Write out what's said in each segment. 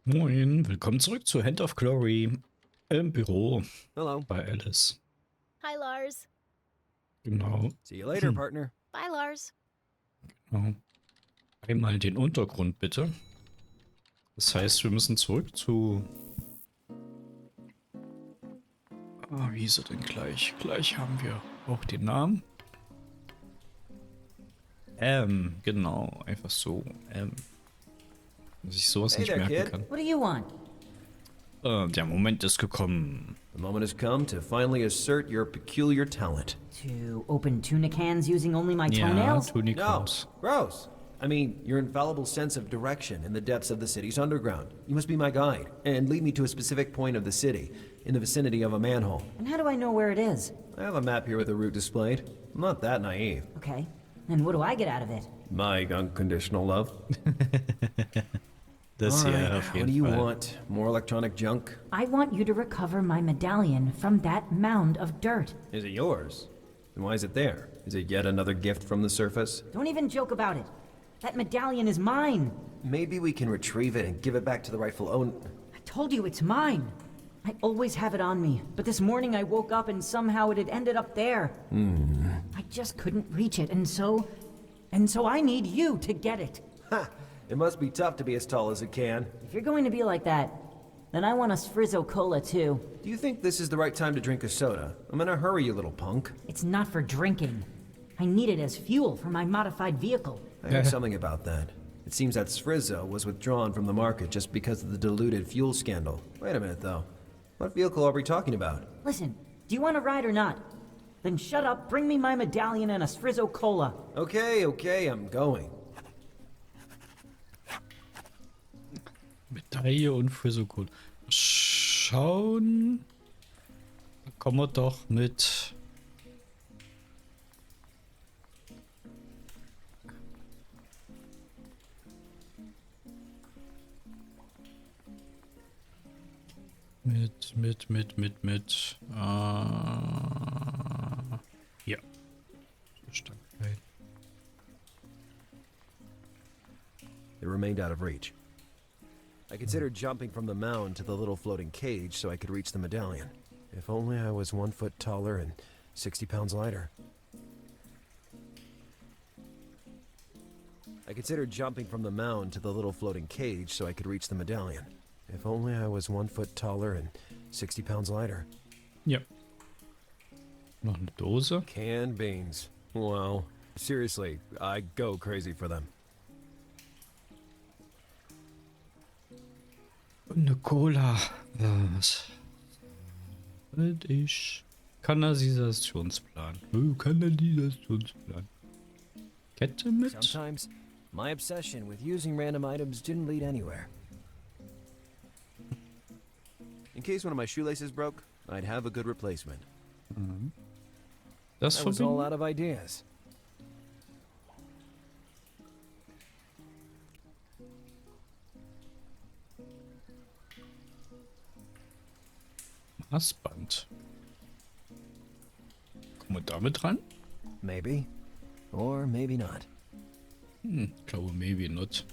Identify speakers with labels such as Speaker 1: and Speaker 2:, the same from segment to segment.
Speaker 1: Moin, willkommen zurück zu Hand of Glory im Büro
Speaker 2: Hello.
Speaker 1: bei Alice.
Speaker 3: Hi, Lars.
Speaker 1: Genau.
Speaker 2: See you later, partner.
Speaker 3: Bye, Lars.
Speaker 1: Genau. Einmal den Untergrund bitte. Das heißt, wir müssen zurück zu... wie ist er denn gleich? Gleich haben wir auch den Namen. Genau. Einfach so. Dass ich sowas
Speaker 2: Hey
Speaker 1: nicht
Speaker 2: there,
Speaker 1: merken
Speaker 2: kid.
Speaker 1: kann.
Speaker 4: What do you want?
Speaker 1: Der Moment ist gekommen.
Speaker 2: The moment has come to finally assert your peculiar talent.
Speaker 4: To open tuna cans using only my
Speaker 1: Ja,
Speaker 4: toenails?
Speaker 1: Toni
Speaker 2: No,
Speaker 1: kommt's.
Speaker 2: gross. I mean, your infallible sense of direction in the depths of the city's underground. You must be my guide and lead me to a specific point of the city, in the vicinity of a manhole.
Speaker 4: And how do I know where it is?
Speaker 2: I have a map here with the route displayed. I'm not that naive.
Speaker 4: Okay. And what do I get out of it?
Speaker 2: My unconditional love.
Speaker 1: Das hier
Speaker 2: Alright,
Speaker 1: auf
Speaker 2: what do
Speaker 1: jeden
Speaker 2: you
Speaker 1: Fall.
Speaker 2: want? More electronic junk?
Speaker 4: I want you to recover my medallion from that mound of dirt.
Speaker 2: Is it yours? Then why is it there? Is it yet another gift from the surface?
Speaker 4: Don't even joke about it. That medallion is mine.
Speaker 2: Maybe we can retrieve it and give it back to the rightful owner.
Speaker 4: I told you it's mine. I always have it on me, but this morning I woke up and somehow it had ended up there. I just couldn't reach it, and so I need you to get it.
Speaker 2: Ha! It must be tough to be as tall as it can.
Speaker 4: If you're going to be like that, then I want a Sfrizzo Cola too.
Speaker 2: Do you think this is the right time to drink a soda? I'm in a hurry, you little punk.
Speaker 4: It's not for drinking. I need it as fuel for my modified vehicle.
Speaker 2: I heard something about that. It seems that Sfrizzo was withdrawn from the market just because of the diluted fuel scandal. Wait a minute, though. What vehicle are we talking about?
Speaker 4: Listen, do you want to ride or not? Then shut up, bring me my medallion and a Sfrizzo Cola.
Speaker 2: Okay, I'm going.
Speaker 1: Medaille und Frizzle-Code. Schauen. Da kommen wir doch mit. Hier. Starkheit.
Speaker 2: It remained out of reach. I considered jumping from the mound to the little floating cage so I could reach the medallion. If only I was 1 foot taller and 60 pounds lighter. I considered jumping from the mound to the little floating cage so I could reach the medallion. If only I was 1 foot taller and 60 pounds lighter.
Speaker 1: Ja. Noch eine Dose.
Speaker 2: Canned beans. Wow. Seriously, I go crazy for them.
Speaker 1: Und eine Cola. Was? Und ich. Kanalisationsplan. Kanalisationsplan. Kette mit.
Speaker 2: Sometimes, my obsession with using random items didn't lead anywhere. In case one of my shoelaces broke, I'd have a good replacement.
Speaker 1: Das
Speaker 2: I was all
Speaker 1: verbinden.
Speaker 2: out of ideas.
Speaker 1: Maßband. Kommen wir damit ran?
Speaker 2: Maybe. Or maybe not.
Speaker 1: Ich glaube, maybe not.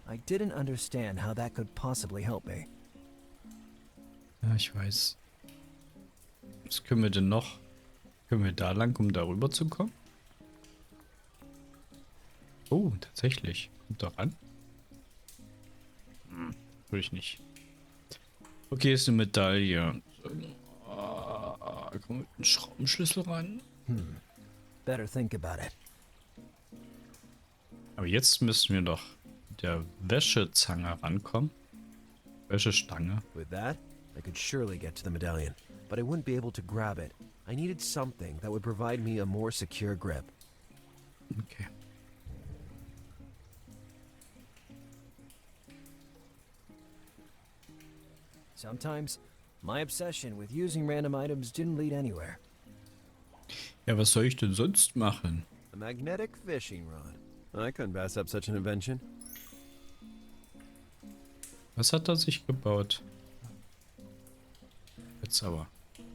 Speaker 2: I didn't understand how that could possibly help me.
Speaker 1: Ja, ich weiß. Was können wir denn noch? Können wir da lang, um darüber zu kommen? Oh, tatsächlich. Kommt da ran? Will ich nicht. Okay, ist eine Medaille. Kommen wir mit einem Schraubenschlüssel ran?
Speaker 2: Better think about it.
Speaker 1: Aber jetzt müssen wir doch mit der Wäschezange rankommen. Wäschestange.
Speaker 2: With that, I could surely get to the medallion, but I wouldn't be able to grab it. I needed something that would provide me a more secure grip.
Speaker 1: Okay.
Speaker 2: Sometimes, my obsession with using random items didn't lead anywhere.
Speaker 1: Ja, was soll ich denn sonst machen?
Speaker 2: A magnetic fishing rod. I couldn't pass up such an invention.
Speaker 1: Was hat er sich gebaut? Jetzt aber.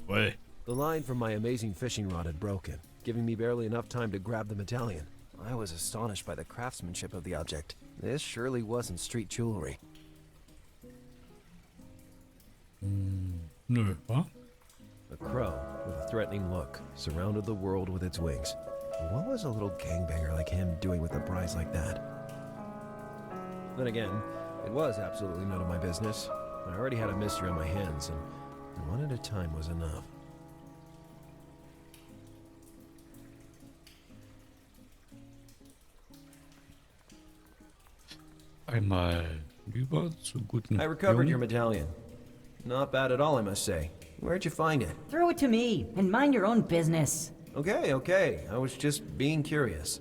Speaker 1: Well.
Speaker 2: The line from my amazing fishing rod had broken, giving me barely enough time to grab the medallion. I was astonished by the craftsmanship of the object. This surely wasn't street jewelry.
Speaker 1: Nö, wa?
Speaker 2: A crow with a threatening look surrounded the world with its wings. What was a little gangbanger like him doing with a prize like that? Then again, it was absolutely none of my business. I already had a mystery on my hands, and one at a time was enough.
Speaker 1: Einmal rüber zu guten
Speaker 2: I recovered your
Speaker 1: Jungen.
Speaker 2: medallion. Not bad at all, I must say. Where'd you find it?
Speaker 4: Throw it to me and mind your own business.
Speaker 2: Okay, okay. I was just being curious.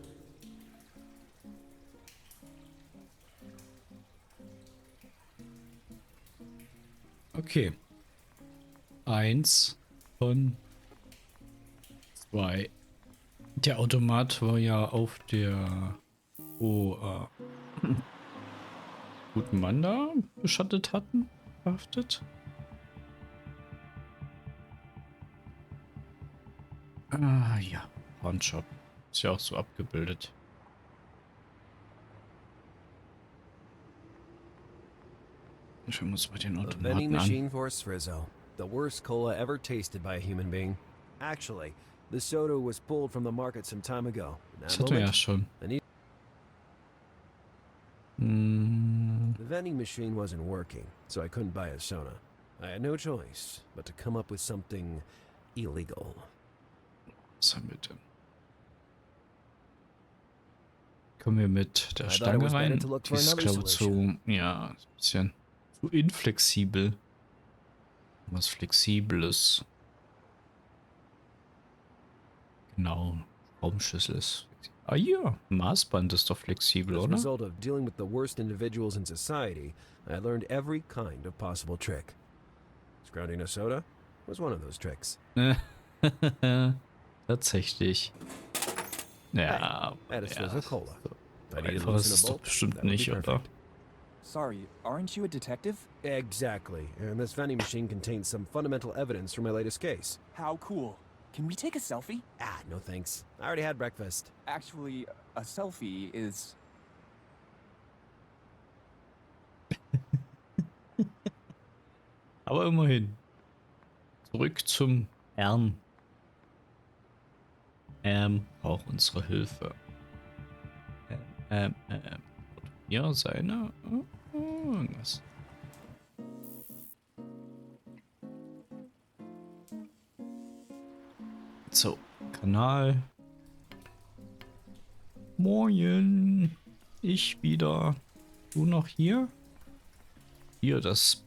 Speaker 1: Okay. 1 von 2. Der Automat war ja auf der guten Mann da beschattet hatten, verhaftet. Ah ja, Pawnshop. Ist ja auch so abgebildet. Ich muss bei den
Speaker 2: A vending
Speaker 1: Automaten an.
Speaker 2: machine for Sfrizzo. The worst cola ever tasted by a human being. Actually, the soda was pulled from the market some time ago. In
Speaker 1: Das
Speaker 2: that
Speaker 1: hatten wir ja
Speaker 2: moment,
Speaker 1: schon.
Speaker 2: I need-
Speaker 1: Hm,
Speaker 2: The vending machine wasn't working, so I couldn't buy a soda. I had no choice but to come up with something illegal.
Speaker 1: was haben wir denn? Kommen wir mit der
Speaker 2: I thought it
Speaker 1: Stange
Speaker 2: was better
Speaker 1: rein?
Speaker 2: to look
Speaker 1: Die
Speaker 2: for
Speaker 1: ist,
Speaker 2: another
Speaker 1: glaube ich,
Speaker 2: solution.
Speaker 1: zu, ja, ein bisschen zu inflexibel. Was Flexibles. Genau, Raumschüssel ist. Ah ja, Maßband ist doch flexibel,
Speaker 2: As a
Speaker 1: oder?
Speaker 2: result of dealing with the worst individuals in society, I learned every kind of possible trick. Scrounging a soda was one of those tricks.
Speaker 1: Tatsächlich. Ja,
Speaker 2: Add a Swiss
Speaker 1: ja.
Speaker 2: of cola. If I needed
Speaker 1: Einfach
Speaker 2: loosen
Speaker 1: ist es
Speaker 2: a
Speaker 1: doch
Speaker 2: bolt,
Speaker 1: bestimmt
Speaker 2: that would be
Speaker 1: nicht, oder?
Speaker 2: perfect.
Speaker 5: Sorry, aren't you a detective?
Speaker 2: Exactly. And this vending machine contains some fundamental evidence from my latest case.
Speaker 5: How cool. Can we take a selfie?
Speaker 2: Ah, no thanks. I already had breakfast.
Speaker 5: Actually, a selfie is...
Speaker 1: Aber immerhin. Zurück zum Herrn. Braucht unsere Hilfe. Ja, seiner. Irgendwas. So, Kanal. Moin. Ich wieder. Du noch hier? Hier, das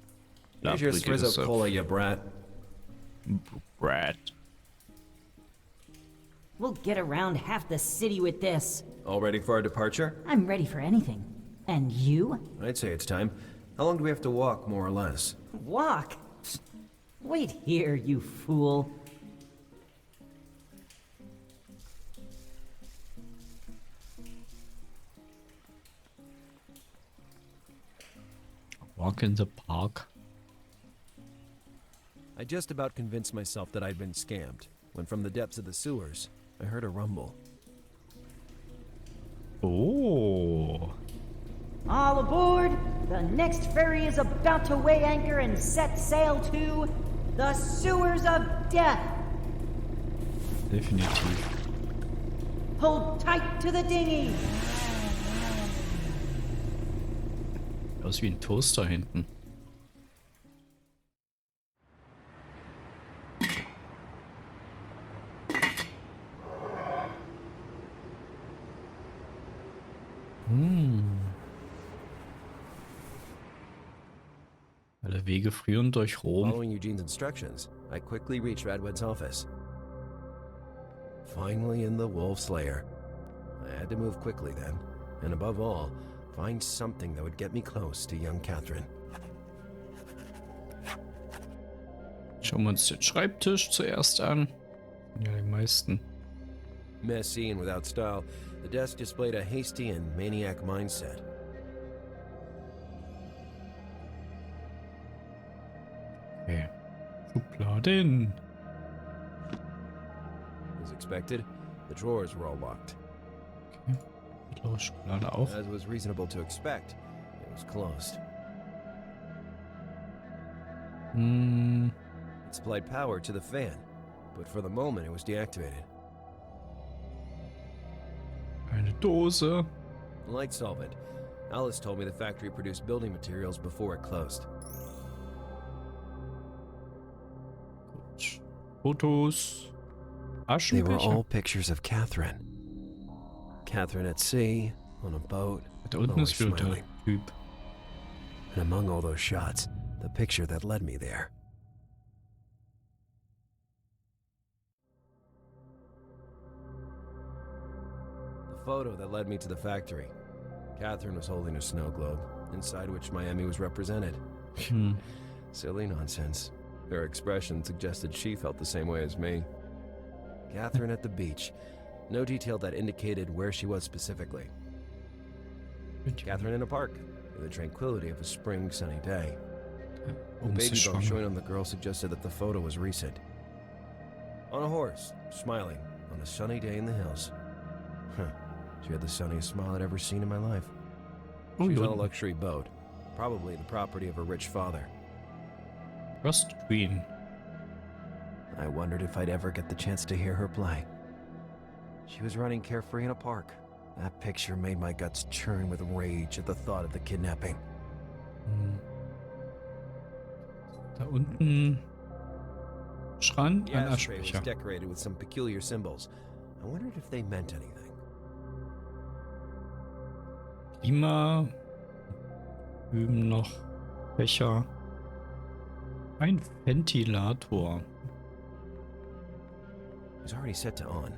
Speaker 2: Here's your
Speaker 1: Labrige
Speaker 2: Sfrizzo cola, you brat.
Speaker 1: Brad.
Speaker 4: We'll get around half the city with this.
Speaker 2: All ready for our departure?
Speaker 4: I'm ready for anything. And you?
Speaker 2: I'd say it's time. How long do we have to walk, more or less?
Speaker 4: Walk. Wait here, you fool.
Speaker 1: Walk in the park.
Speaker 2: I just about convinced myself that I'd been scammed, when from the depths of the sewers, I heard a rumble.
Speaker 1: Oh.
Speaker 4: All aboard! The next ferry is about to weigh anchor and set sail to the sewers of death.
Speaker 1: Definitiv.
Speaker 4: Hold tight to the dinghy.
Speaker 1: Aus wie ein Toaster hinten. Alle Wege führen durch Rom.
Speaker 2: Following Eugene's instructions, I quickly reached Radwed's office. Finally in the Wolf's lair. I had to move quickly then, and above all, find something that would get me close to young Catherine.
Speaker 1: Schauen wir uns den Schreibtisch zuerst an. Ja, die meisten
Speaker 2: Messy and without style, the desk displayed a hasty and maniac mindset.
Speaker 1: Okay. Schubladen.
Speaker 2: As expected, the drawers were all locked.
Speaker 1: Okay. Mittlere Schublade auch.
Speaker 2: As was reasonable to expect, it was closed.
Speaker 1: Hm.
Speaker 2: It supplied power to the fan, but for the moment it was deactivated.
Speaker 1: Eine Dose.
Speaker 2: Light solvent. Alice told me the factory produced building materials before it closed.
Speaker 1: Gut. Fotos.
Speaker 2: They were all
Speaker 1: Aschenbecher.
Speaker 2: pictures of Catherine. Catherine at sea, on a boat,
Speaker 1: Da unten
Speaker 2: always
Speaker 1: ist wieder der
Speaker 2: smiling.
Speaker 1: Typ.
Speaker 2: And among all those shots, the picture that led me there. The photo that led me to the factory. Catherine was holding a snow globe, inside which Miami was represented.
Speaker 1: Hm.
Speaker 2: Silly nonsense. Her expression suggested she felt the same way as me. Catherine at the beach. No detail that indicated where she was specifically. Catherine in a park, in the tranquility of a spring sunny day. The
Speaker 1: Oben ist
Speaker 2: baby
Speaker 1: sie
Speaker 2: bump showing
Speaker 1: schwanger.
Speaker 2: on the girl suggested that the photo was recent. On a horse, smiling, on a sunny day in the hills. Huh. She had the sunniest smile I'd ever seen in my life. She
Speaker 1: Und
Speaker 2: was on a
Speaker 1: unten.
Speaker 2: luxury boat, probably the property of her rich father.
Speaker 1: Rust Queen.
Speaker 2: I wondered if I'd ever get the chance to hear her play. She was running carefree in a park. That picture made my guts churn with rage at the thought of the kidnapping.
Speaker 1: Hm. Da unten. Schrank,
Speaker 2: The
Speaker 1: ein
Speaker 2: ashtray was
Speaker 1: Aschenbecher.
Speaker 2: decorated with some peculiar symbols. I wondered if they meant anything.
Speaker 1: Klima. Üben noch. Becher. Ein Ventilator.
Speaker 2: It was already set to on,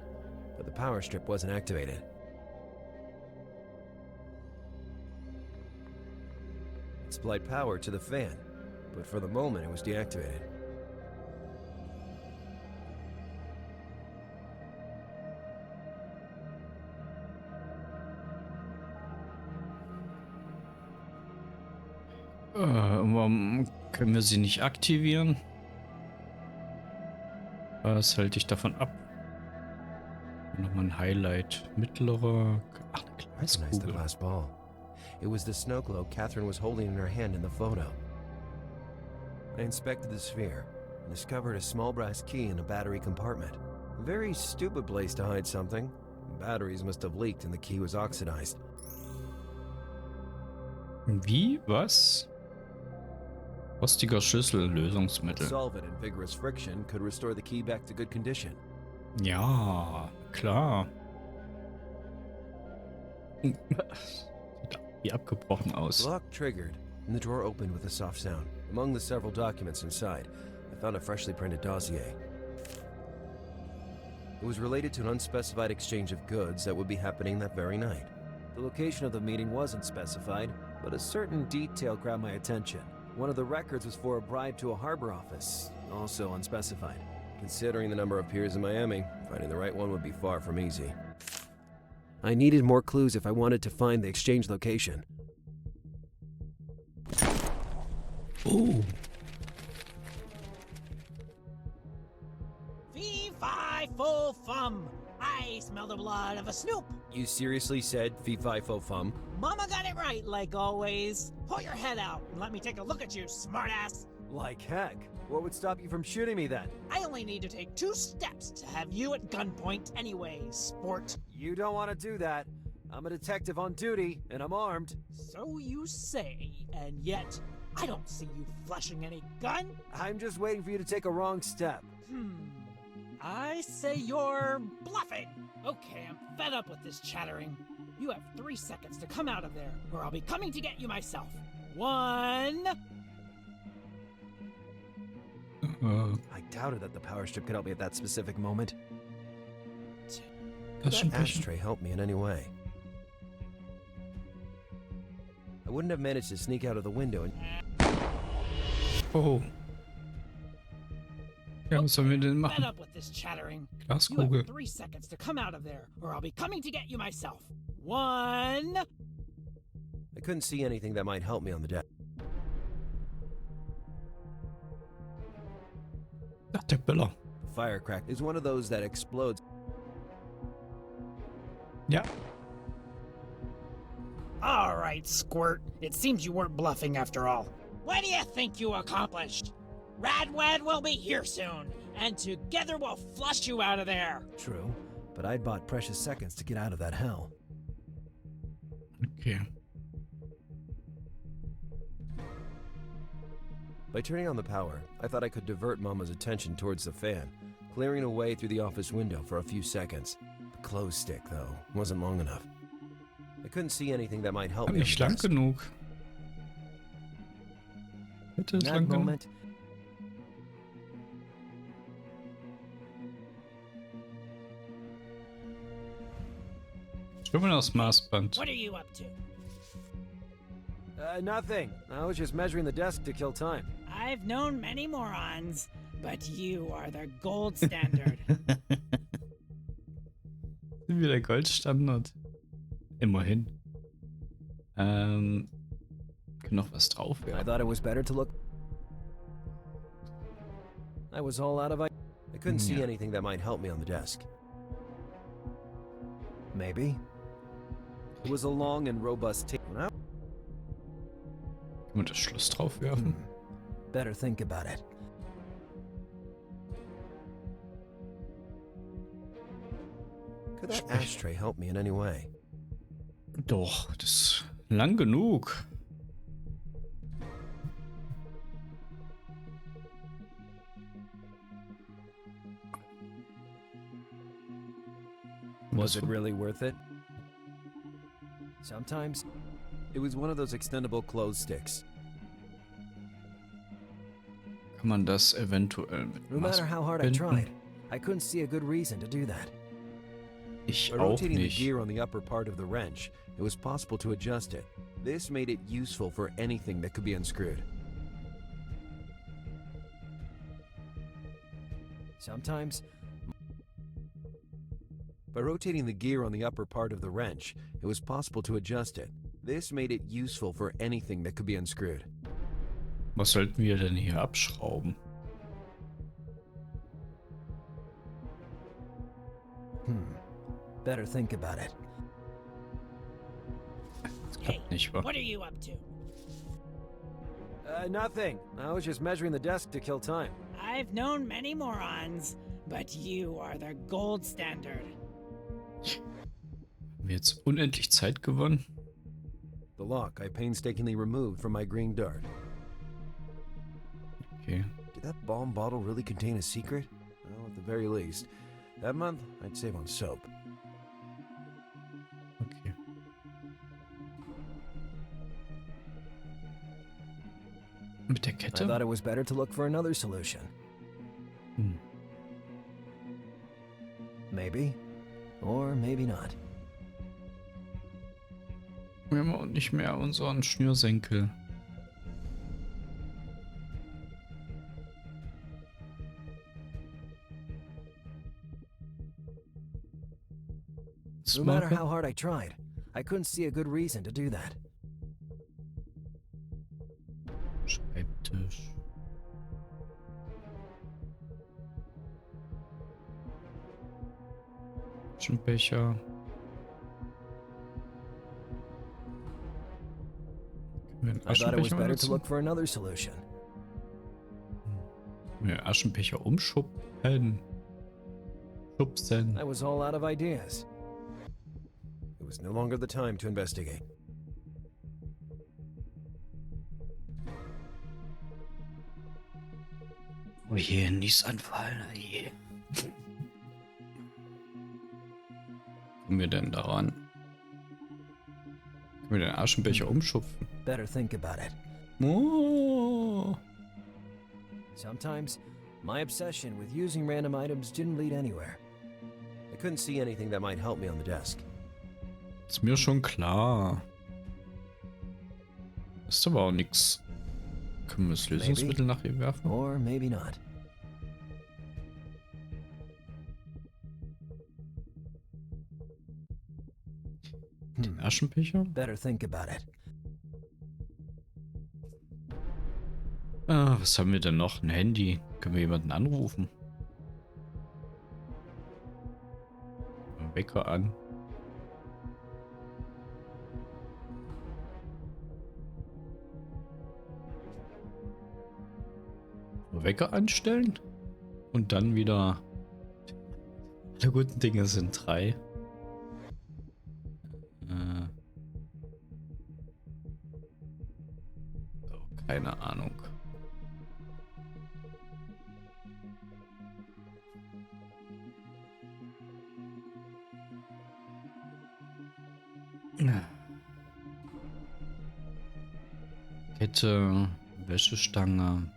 Speaker 2: but the power strip wasn't activated. It supplied power to the fan, but for the moment it was deactivated.
Speaker 1: Warum können wir sie nicht aktivieren? Was hält dich davon ab? Nochmal ein Highlight. Mittlere. Ach, eine
Speaker 2: I recognized the
Speaker 1: Glaskugel.
Speaker 2: glass ball. It was the snow globe Catherine was holding in her hand in the photo. I inspected the sphere and discovered a small brass key in a battery compartment. A very stupid place to hide something. Batteries must have leaked and the key was oxidized.
Speaker 1: Wie? Was? Rostiger Schlüssel, Lösungsmittel.
Speaker 2: Solvent and vigorous friction could restore the key back to good condition.
Speaker 1: Ja, klar. Sieht wie abgebrochen aus.
Speaker 2: The lock triggered, and the drawer opened with a soft sound. Among the several documents inside, I found a freshly printed dossier. It was related to an unspecified exchange of goods that would be happening that very night. The location of the meeting wasn't specified, but a certain detail grabbed my attention. One of the records was for a bribe to a harbor office, also unspecified. Considering the number of piers in Miami, finding the right one would be far from easy. I needed more clues if I wanted to find the exchange location.
Speaker 1: Oh,
Speaker 6: Fee, fi, fo, fum. I smell the blood of a snoop.
Speaker 2: You seriously said fee-fi-fo-fum?
Speaker 6: Mama got it right, like always. Pull your head out and let me take a look at you, smartass.
Speaker 2: Like heck. What would stop you from shooting me then?
Speaker 6: I only need to take 2 steps to have you at gunpoint anyway, sport.
Speaker 2: You don't want to do that. I'm a detective on duty, and I'm armed.
Speaker 6: So you say, and yet I don't see you flashing any gun.
Speaker 2: I'm just waiting for you to take a wrong step.
Speaker 6: I say you're bluffing. Okay, I'm fed up with this chattering. You have 3 seconds to come out of there, or I'll be coming to get you myself. 1.
Speaker 2: I doubted that the power strip could help me at that specific moment. Could that
Speaker 1: Aschenbecher.
Speaker 2: ashtray help me in any way? I wouldn't have managed to sneak out of the window and...
Speaker 1: Oh. Ja, was sollen wir denn
Speaker 6: fed
Speaker 1: machen?
Speaker 6: up with this chattering. You
Speaker 1: Glaskugel.
Speaker 6: have 3 seconds to come out of there, or I'll be coming to get you myself. 1.
Speaker 2: I couldn't see anything that might help me on the deck.
Speaker 1: Ach, der Böller.
Speaker 2: The firecracker is one of those that explodes.
Speaker 1: Ja.
Speaker 6: All right, Squirt. It seems you weren't bluffing after all. What do you think you accomplished? Radwad will be here soon, and together we'll flush you out of there.
Speaker 2: True, but I'd bought precious seconds to get out of that hell.
Speaker 1: Okay.
Speaker 2: By turning on the power, I thought I could divert Mama's attention towards the fan, clearing a way through the office window for a few seconds. The clothes stick, though, wasn't long enough. I couldn't see anything that might help me.
Speaker 1: Nicht lang genug. Bitte
Speaker 2: In
Speaker 1: ist
Speaker 2: that
Speaker 1: lang genug.
Speaker 2: moment,
Speaker 1: Schwimmen aus Maßband.
Speaker 6: What are you up to?
Speaker 2: nothing. I was just measuring the desk to kill time.
Speaker 6: I've known many morons, but you are the gold standard.
Speaker 1: Sind wir der Goldstandard? Immerhin. Können noch was drauf
Speaker 2: I
Speaker 1: werden.
Speaker 2: thought it was better to look. I was all out of I couldn't see
Speaker 1: Yeah.
Speaker 2: anything that might help me on the desk. Maybe. It was a long and robust tape.
Speaker 1: Können wir das Schloss drauf werfen?
Speaker 2: Better think about it. Could that ashtray help me in any way?
Speaker 1: Doch, das ist lang genug.
Speaker 2: Was it really worth it? Sometimes. It was one of those extendable clothes sticks.
Speaker 1: Kann man das eventuell mit
Speaker 2: No matter how hard I
Speaker 1: Maß
Speaker 2: tried,
Speaker 1: binden?
Speaker 2: I couldn't see a good reason to do that.
Speaker 1: Ich
Speaker 2: By
Speaker 1: auch
Speaker 2: rotating the
Speaker 1: nicht.
Speaker 2: gear on the upper part of the wrench, it was possible to adjust it. This made it useful for anything that could be unscrewed. Sometimes, by rotating the gear on the upper part of the wrench, it was possible to adjust it. This made it useful for anything that could be unscrewed.
Speaker 1: Was sollten wir denn hier abschrauben?
Speaker 2: Better think about it.
Speaker 1: Das
Speaker 6: Hey,
Speaker 1: klappt nicht, wa?
Speaker 6: what are you up to?
Speaker 2: Nothing. I was just measuring the desk to kill time.
Speaker 6: I've known many morons, but you are the gold standard.
Speaker 1: Haben wir jetzt unendlich Zeit gewonnen?
Speaker 2: The lock I painstakingly removed from my green dart.
Speaker 1: Okay.
Speaker 2: Did that bomb bottle really contain a secret? Well, at the very least, that month I'd save on soap.
Speaker 1: Okay. Mit der
Speaker 2: I
Speaker 1: Kette?
Speaker 2: thought it was better to look for another solution.
Speaker 1: Hm.
Speaker 2: Maybe. Or maybe not.
Speaker 1: Wir haben auch nicht mehr unseren Schnürsenkel.
Speaker 2: No matter how hard I tried, I couldn't see a good reason to do that.
Speaker 1: Schreibtisch. Aschenbecher. Können wir einen
Speaker 2: I thought it was
Speaker 1: Aschenbecher
Speaker 2: better to
Speaker 1: benutzen?
Speaker 2: look for another solution.
Speaker 1: Können wir Aschenbecher umschuppen? Schubsen.
Speaker 2: I was all out of ideas. It was no longer the time to investigate.
Speaker 1: Oh je, Niesanfall. Oh je. Kommen wir denn daran? Können wir den Aschenbecher umschupfen?
Speaker 2: Better think about it.
Speaker 1: Oh.
Speaker 2: Sometimes, my obsession with using random items didn't lead anywhere. I couldn't see anything that might help me on the desk.
Speaker 1: Ist mir schon klar. Ist aber auch nix. Können wir das Lösungsmittel nach ihr werfen?
Speaker 2: Or maybe not.
Speaker 1: Den Aschenbecher?
Speaker 2: Better think about it.
Speaker 1: Ah, was haben wir denn noch? Ein Handy. Können wir jemanden anrufen? Wecker an. Wecker anstellen? Und dann wieder... Alle guten Dinge sind 3. Oh, keine Ahnung. Kette, Wäschestange.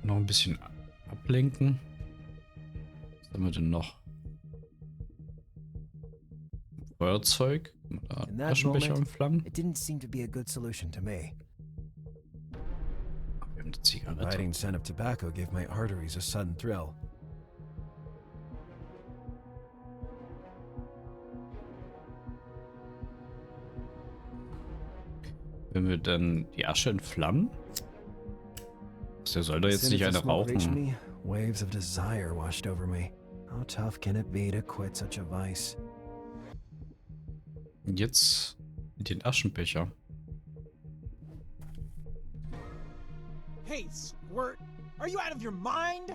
Speaker 1: Noch ein bisschen ablenken. Was haben wir denn noch? Feuerzeug. Oder
Speaker 2: In that
Speaker 1: Aschenbecher
Speaker 2: moment,
Speaker 1: und Flammen.
Speaker 2: it didn't seem to be a good solution to me.
Speaker 1: Wir haben eine Zigarette.
Speaker 2: The biting scent of tobacco gave my arteries a sudden thrill.
Speaker 1: Wenn wir dann die Asche entflammen? Der soll da jetzt
Speaker 2: As soon
Speaker 1: nicht
Speaker 2: as the
Speaker 1: eine
Speaker 2: smoke reached
Speaker 1: rauchen.
Speaker 2: me, waves of desire washed over me. How tough can it be to quit such a vice?
Speaker 1: Und jetzt den Aschenbecher.
Speaker 6: Hey, Squirt, are you out of your mind?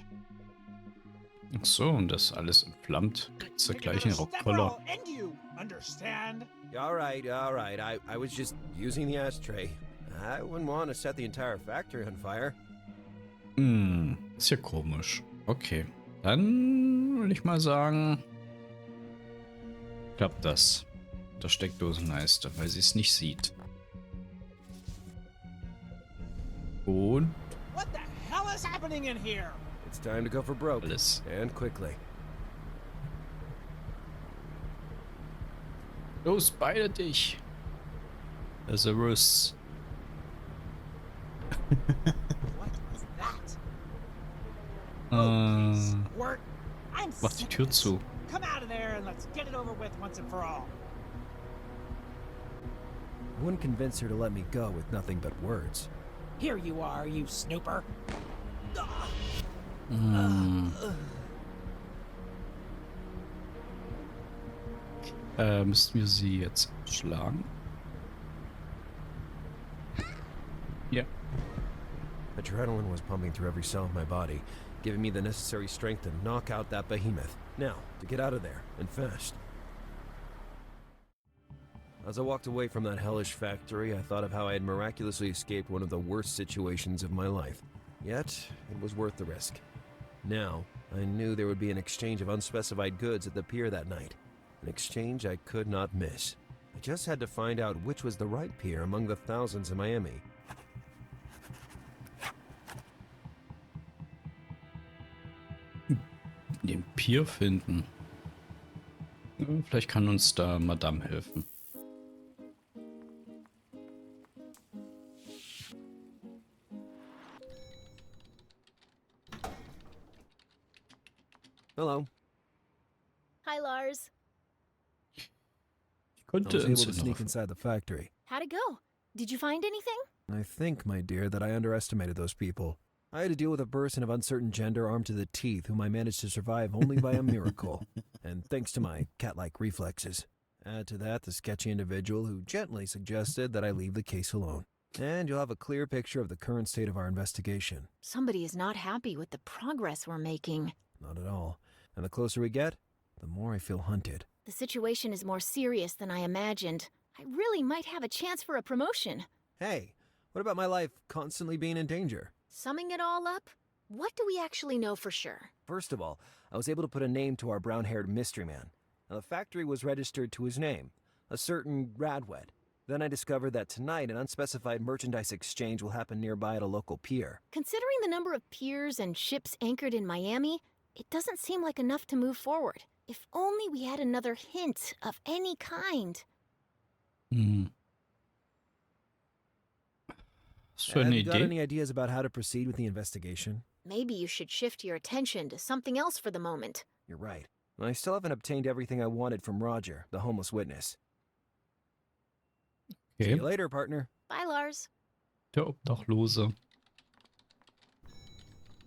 Speaker 1: Ach so, und das alles entflammt. Kriegst du
Speaker 6: You're
Speaker 1: gleich
Speaker 6: gonna
Speaker 1: einen
Speaker 6: step or
Speaker 1: Rockkoller.
Speaker 6: I'll end you, understand?
Speaker 2: All right. I was just using the ashtray. I wouldn't want to set the entire factory on fire.
Speaker 1: Ist ja komisch. Okay, dann würde ich mal sagen, klappt das. Der Steckdosenleiste, weil sie es nicht sieht. Und
Speaker 6: What the hell is happening in here?
Speaker 2: It's time to go for broke.
Speaker 1: alles.
Speaker 2: And quickly.
Speaker 1: Los, beide dich. Lazarus.
Speaker 6: What was that?
Speaker 1: Äh,
Speaker 6: Squirt, I'm
Speaker 1: mach die
Speaker 6: sick
Speaker 1: Tür
Speaker 6: of this.
Speaker 1: zu.
Speaker 6: Come out of there and let's get it over with once and for all.
Speaker 2: I wouldn't convince her to let me go with nothing but words.
Speaker 6: Here you are, you snooper.
Speaker 1: Müssen wir sie jetzt schlagen? Ja.
Speaker 2: Adrenaline was pumping through every cell of my body, giving me the necessary strength to knock out that behemoth. Now, to get out of there, and fast. As I walked away from that hellish factory, I thought of how I had miraculously escaped one of the worst situations of my life. Yet, it was worth the risk. Now, I knew there would be an exchange of unspecified goods at the pier that night. An exchange I could not miss. I just had to find out which was the right pier among the thousands in Miami.
Speaker 1: Den Pier finden. Ja, vielleicht kann uns da Madame helfen.
Speaker 2: Hello.
Speaker 3: Hi, Lars.
Speaker 1: Ich
Speaker 2: I
Speaker 1: konnte
Speaker 2: was able
Speaker 1: uns
Speaker 2: to
Speaker 1: ja
Speaker 2: sneak
Speaker 1: noch...
Speaker 2: inside the factory.
Speaker 3: How'd it go? Did you find anything?
Speaker 2: I think, my dear, that I underestimated those people. I had to deal with a person of uncertain gender armed to the teeth whom I managed to survive only by a miracle, and thanks to my cat-like reflexes. Add to that the sketchy individual who gently suggested that I leave the case alone. And you'll have a clear picture of the current state of our investigation.
Speaker 3: Somebody is not happy with the progress we're making.
Speaker 2: Not at all. And the closer we get, the more I feel hunted.
Speaker 3: The situation is more serious than I imagined. I really might have a chance for a promotion.
Speaker 2: Hey, what about my life constantly being in danger?
Speaker 3: Summing it all up, what do we actually know for sure?
Speaker 2: First of all, I was able to put a name to our brown-haired mystery man. Now, the factory was registered to his name, a certain Radwed. Then I discovered that tonight an unspecified merchandise exchange will happen nearby at a local pier.
Speaker 3: Considering the number of piers and ships anchored in Miami, it doesn't seem like enough to move forward. If only we had another hint of any kind.
Speaker 1: Hm. Was für
Speaker 2: Have
Speaker 1: eine
Speaker 2: you got
Speaker 1: Idee?
Speaker 2: any ideas about how to proceed with the investigation?
Speaker 3: Maybe you should shift your attention to something else for the moment.
Speaker 2: You're right. I still haven't obtained everything I wanted from Roger, the homeless witness. See
Speaker 1: Okay.
Speaker 2: you later, partner.
Speaker 3: Bye, Lars.
Speaker 1: Der Obdachlose.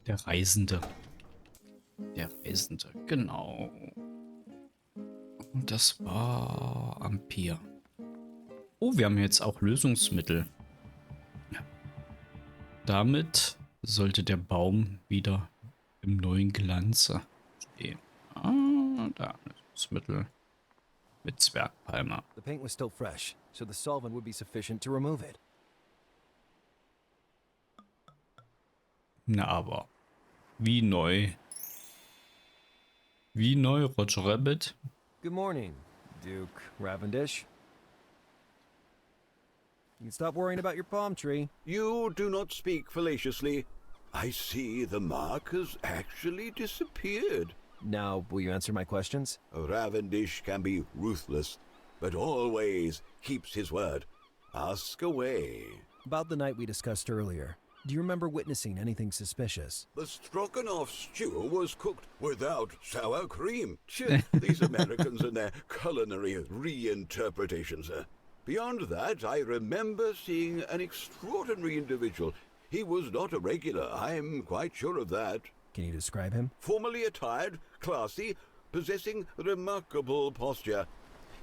Speaker 1: Der Reisende. Der Reisende, genau. Und das war am Pier. Oh, wir haben jetzt auch Lösungsmittel. Ja. Damit sollte der Baum wieder im neuen Glanze stehen. Ah, da, Lösungsmittel mit Zwergpalme.
Speaker 2: The paint was still fresh, so the solvent would be sufficient to remove it.
Speaker 1: Na aber, wie neu. Wie neu, Roger Rabbit?
Speaker 2: Good morning, Duke Ravendish. You can stop worrying about your palm tree.
Speaker 7: You do not speak fallaciously. I see the mark has actually disappeared.
Speaker 2: Now, will you answer my questions?
Speaker 7: Ravendish can be ruthless, but always keeps his word. Ask away.
Speaker 2: About the night we discussed earlier, do you remember witnessing anything suspicious?
Speaker 7: The stroganoff stew was cooked without sour cream. These Americans and their culinary reinterpretations. Beyond that, I remember seeing an extraordinary individual. He was not a regular, I'm quite sure of that.
Speaker 2: Can you describe him?
Speaker 7: Formally attired, classy, possessing remarkable posture.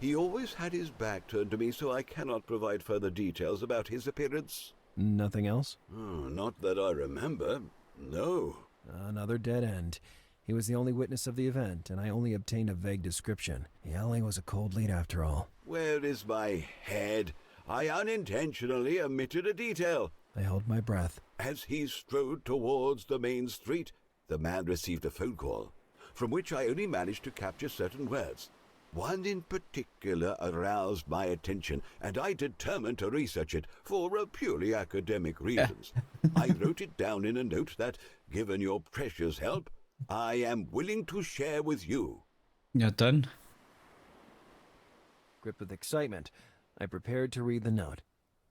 Speaker 7: He always had his back turned to me, so I cannot provide further details about his appearance.
Speaker 2: Nothing else?
Speaker 7: Not that I remember. No.
Speaker 2: Another dead end. He was the only witness of the event, and I only obtained a vague description. Yelling was a cold lead after all.
Speaker 7: Where is my head? I unintentionally omitted a detail.
Speaker 2: I held my breath.
Speaker 7: As he strode towards the main street, the man received a phone call, from which I only managed to capture certain words. One in particular aroused my attention, and I determined to research it for purely academic reasons. I wrote it down in a note that, given your precious help, I am willing to share with you.
Speaker 1: Ja, dann.
Speaker 2: Gripped with excitement, I prepared to read the note.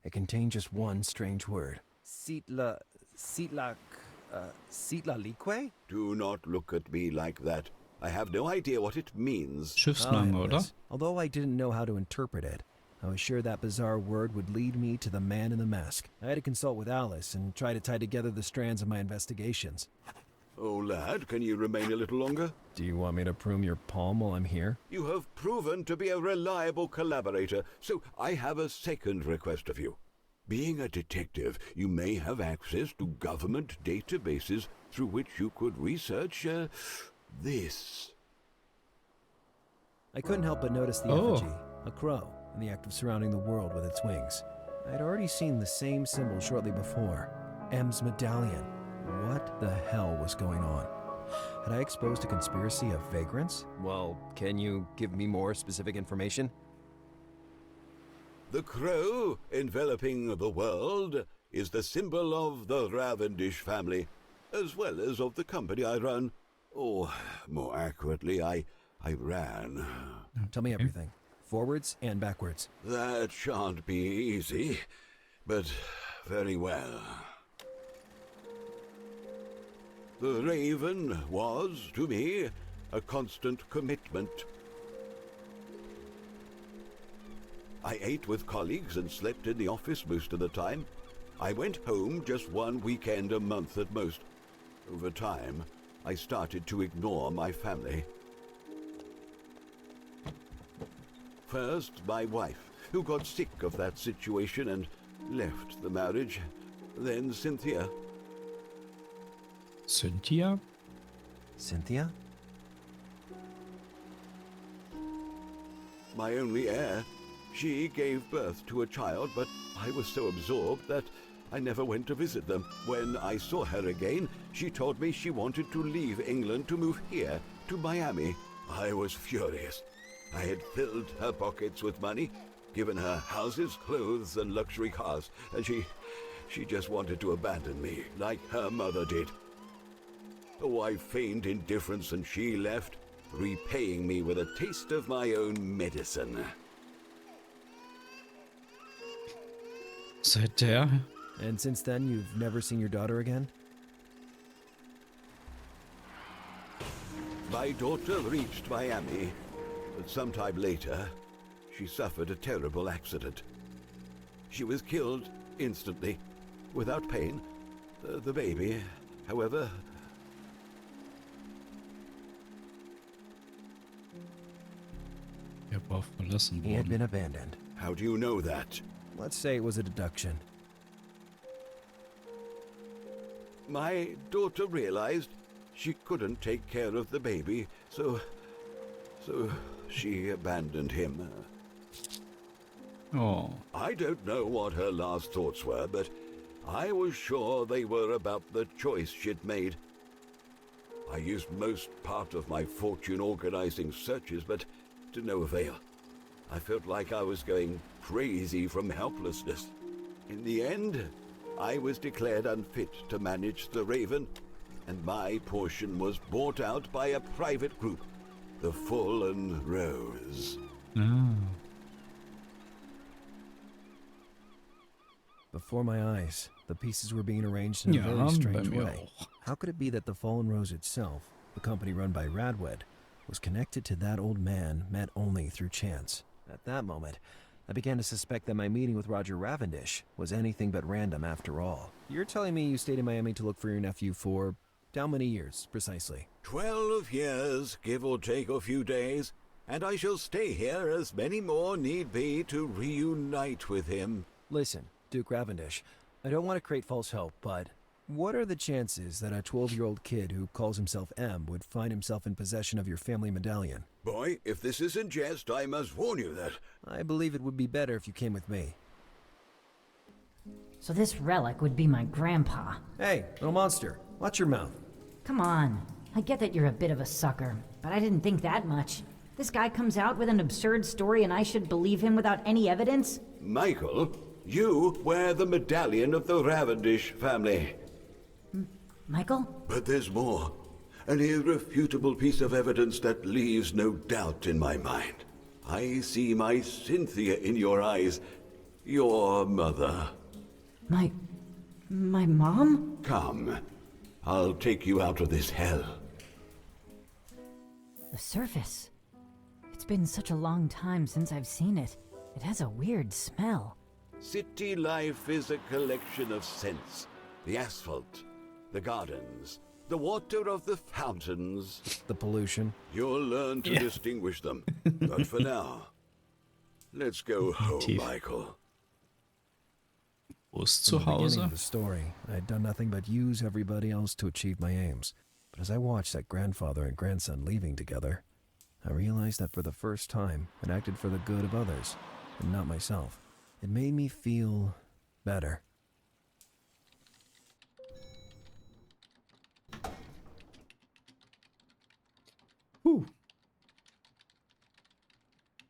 Speaker 2: It contained just one strange word. Sitlalikwe?
Speaker 7: Do not look at me like that. I have no idea what it means.
Speaker 1: Schiffsname, oder?
Speaker 2: Although I didn't know how to interpret it, I was sure that bizarre word would lead me to the man in the mask. I had to consult with Alice and try to tie together the strands of my investigations.
Speaker 7: Oh, lad, can you remain a little longer?
Speaker 2: Do you want me to prune your palm while I'm here?
Speaker 7: You have proven to be a reliable collaborator, so I have a second request of you. Being a detective, you may have access to government databases through which you could research, this.
Speaker 2: I couldn't help but notice the effigy, a crow, in the act of surrounding the world with its wings. I had already seen the same symbol shortly before, M's medallion. What the hell was going on? Had I exposed a conspiracy of vagrants? Well, can you give me more specific information?
Speaker 7: The crow enveloping the world is the symbol of the Ravendish family, as well as of the company I run. Or, more accurately, I ran.
Speaker 2: Tell me everything, forwards and backwards.
Speaker 7: That shan't be easy, but very well. The Raven was, to me, a constant commitment. I ate with colleagues and slept in the office most of the time. I went home just one weekend a month at most. Over time, I started to ignore my family. First, my wife, who got sick of that situation and left the marriage. Then Cynthia.
Speaker 1: Cynthia?
Speaker 2: Cynthia?
Speaker 7: My only heir. She gave birth to a child, but I was so absorbed that I never went to visit them. When I saw her again, she told me she wanted to leave England to move here, to Miami. I was furious. I had filled her pockets with money, given her houses, clothes, and luxury cars, and she just wanted to abandon me, like her mother did. Oh, I feigned indifference and she left, repaying me with a taste of my own medicine.
Speaker 1: Seither?
Speaker 2: And since then, you've never seen your daughter again?
Speaker 7: My daughter reached Miami, but sometime later, she suffered a terrible accident. She was killed instantly, without pain. The baby, however...
Speaker 1: Er war verlassen
Speaker 2: He had
Speaker 1: worden.
Speaker 2: been abandoned.
Speaker 7: How do you know that?
Speaker 2: Let's say it was a deduction.
Speaker 7: My daughter realized she couldn't take care of the baby, so she abandoned him.
Speaker 1: Oh,
Speaker 7: I don't know what her last thoughts were, but I was sure they were about the choice she'd made. I used most part of my fortune organizing searches, but to no avail. I felt like I was going crazy from helplessness. In the end, I was declared unfit to manage the Raven, and my portion was bought out by a private group, the Fallen Rose.
Speaker 1: ah.
Speaker 2: Before my eyes, the pieces were being arranged in a
Speaker 1: Ja,
Speaker 2: very
Speaker 1: bei
Speaker 2: strange
Speaker 1: mir
Speaker 2: way.
Speaker 1: auch.
Speaker 2: How could it be that the Fallen Rose itself, the company run by Radwed, was connected to that old man met only through chance? At that moment, I began to suspect that my meeting with Roger Ravendish was anything but random after all. You're telling me you stayed in Miami to look for your nephew for how many years, precisely?
Speaker 7: 12 years, give or take a few days, and I shall stay here as many more need be to reunite with him.
Speaker 2: Listen, Duke Ravendish, I don't want to create false hope, but what are the chances that a 12-year-old kid who calls himself M would find himself in possession of your family medallion?
Speaker 7: Boy, if this isn't jest, I must warn you that...
Speaker 2: I believe it would be better if you came with me.
Speaker 4: So this relic would be my grandpa.
Speaker 2: Hey, little monster, watch your mouth.
Speaker 4: Come on. I get that you're a bit of a sucker, but I didn't think that much. This guy comes out with an absurd story and I should believe him without any evidence?
Speaker 7: Michael, you wear the medallion of the Ravendish family.
Speaker 4: Michael?
Speaker 7: But there's more. An irrefutable piece of evidence that leaves no doubt in my mind. I see my Cynthia in your eyes. Your mother.
Speaker 4: My mom?
Speaker 7: Come. I'll take you out of this hell.
Speaker 4: The surface. It's been such a long time since I've seen it. It has a weird smell.
Speaker 7: City life is a collection of scents. The asphalt, the gardens, the water of the fountains.
Speaker 2: The pollution.
Speaker 7: You'll learn to distinguish them. But for now, let's go home,
Speaker 1: Tief.
Speaker 7: Michael.
Speaker 1: Wo ist
Speaker 2: From
Speaker 1: zu
Speaker 2: the beginning
Speaker 1: Hause?
Speaker 2: of the story, I had done nothing but use everybody else to achieve my aims. But as I watched that grandfather and grandson leaving together, I realized that for the first time, I'd acted for the good of others, and not myself. It made me feel better.